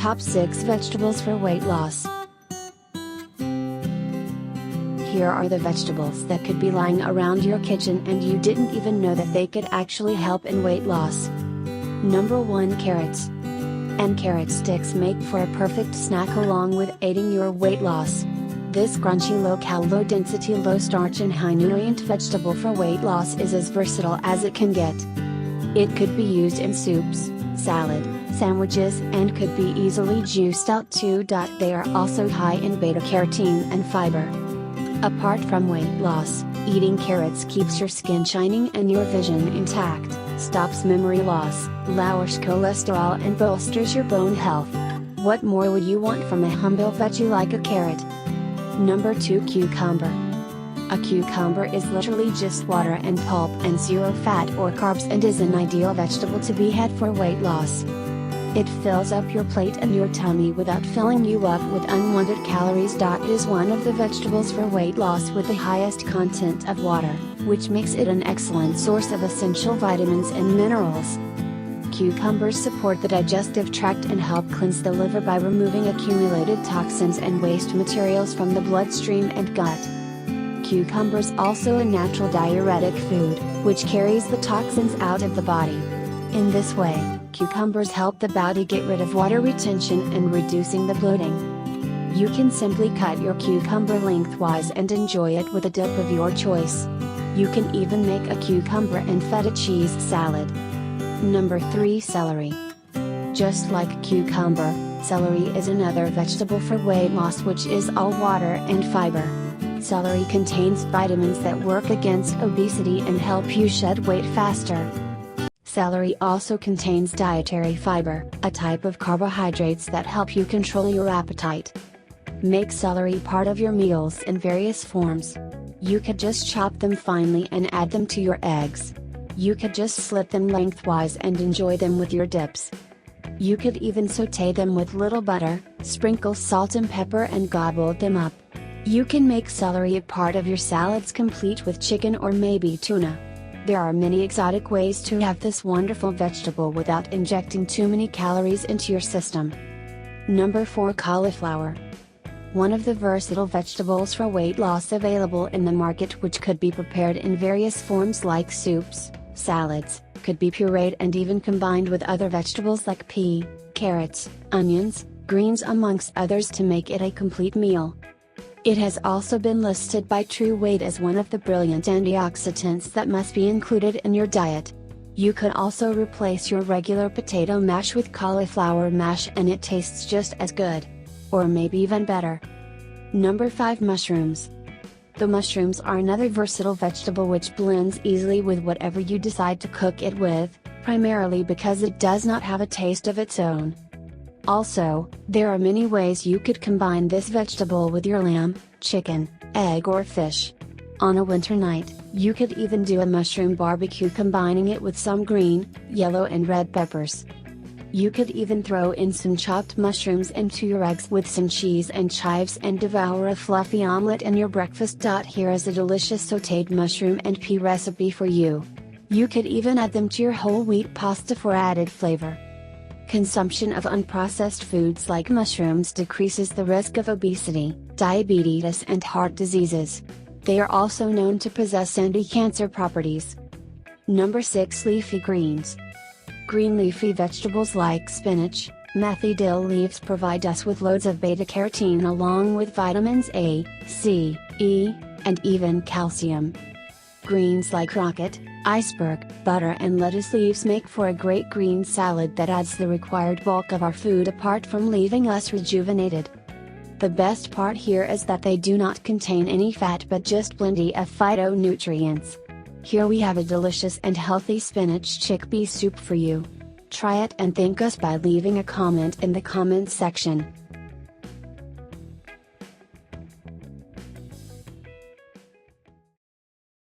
Top 6 Vegetables for Weight Loss. Here are the vegetables that could be lying around your kitchen and you didn't even know that they could actually help in weight loss. Number 1, carrots. And carrot sticks make for a perfect snack along with aiding your weight loss. This crunchy low-cal, low-density, low-starch and high-nutrient vegetable for weight loss is as versatile as it can get. It could be used in soups, salad, sandwiches and could be easily juiced out too. They are also high in beta-carotene and fiber. Apart from weight loss, eating carrots keeps your skin shining and your vision intact, stops memory loss, lowers cholesterol and bolsters your bone health. What more would you want from a humble veggie like a carrot? Number 2, cucumber. A cucumber is literally just water and pulp and zero fat or carbs and is an ideal vegetable to be had for weight loss. It fills up your plate and your tummy without filling you up with unwanted calories. It is one of the vegetables for weight loss with the highest content of water, which makes it an excellent source of essential vitamins and minerals. Cucumbers support the digestive tract and help cleanse the liver by removing accumulated toxins and waste materials from the bloodstream and gut. Cucumbers also a natural diuretic food, which carries the toxins out of the body. In this way, cucumbers help the body get rid of water retention and reducing the bloating. You can simply cut your cucumber lengthwise and enjoy it with a dip of your choice. You can even make a cucumber and feta cheese salad. Number 3, celery. Just like cucumber, celery is another vegetable for weight loss which is all water and fiber. Celery contains vitamins that work against obesity and help you shed weight faster. Celery also contains dietary fiber, a type of carbohydrates that help you control your appetite. Make celery part of your meals in various forms. You could just chop them finely and add them to your eggs. You could just slit them lengthwise and enjoy them with your dips. You could even saute them with little butter, sprinkle salt and pepper and gobble them up. You can make celery a part of your salads complete with chicken or maybe tuna. There are many exotic ways to have this wonderful vegetable without injecting too many calories into your system. Number 4, cauliflower. One of the versatile vegetables for weight loss available in the market, which could be prepared in various forms like soups, salads, could be pureed and even combined with other vegetables like pea, carrots, onions, greens amongst others to make it a complete meal. It has also been listed by TrueWeight as one of the brilliant antioxidants that must be included in your diet. You could also replace your regular potato mash with cauliflower mash and it tastes just as good. Or maybe even better. Number 5, mushrooms. The mushrooms are another versatile vegetable which blends easily with whatever you decide to cook it with, primarily because it does not have a taste of its own. Also, there are many ways you could combine this vegetable with your lamb, chicken, egg or fish. On a winter night, you could even do a mushroom barbecue combining it with some green, yellow and red peppers. You could even throw in some chopped mushrooms into your eggs with some cheese and chives and devour a fluffy omelette in your breakfast. Here is a delicious sautéed mushroom and pea recipe for you. You could even add them to your whole wheat pasta for added flavor. Consumption of unprocessed foods like mushrooms decreases the risk of obesity, diabetes and heart diseases. They are also known to possess anti-cancer properties. Number 6, leafy greens. Green leafy vegetables like spinach, methy dill leaves provide us with loads of beta-carotene along with vitamins A, C, E, and even calcium. Greens like rocket, iceberg, butter and lettuce leaves make for a great green salad that adds the required bulk of our food apart from leaving us rejuvenated. The best part here is that they do not contain any fat but just plenty of phytonutrients. Here we have a delicious and healthy spinach chickpea soup for you. Try it and thank us by leaving a comment in the comments section.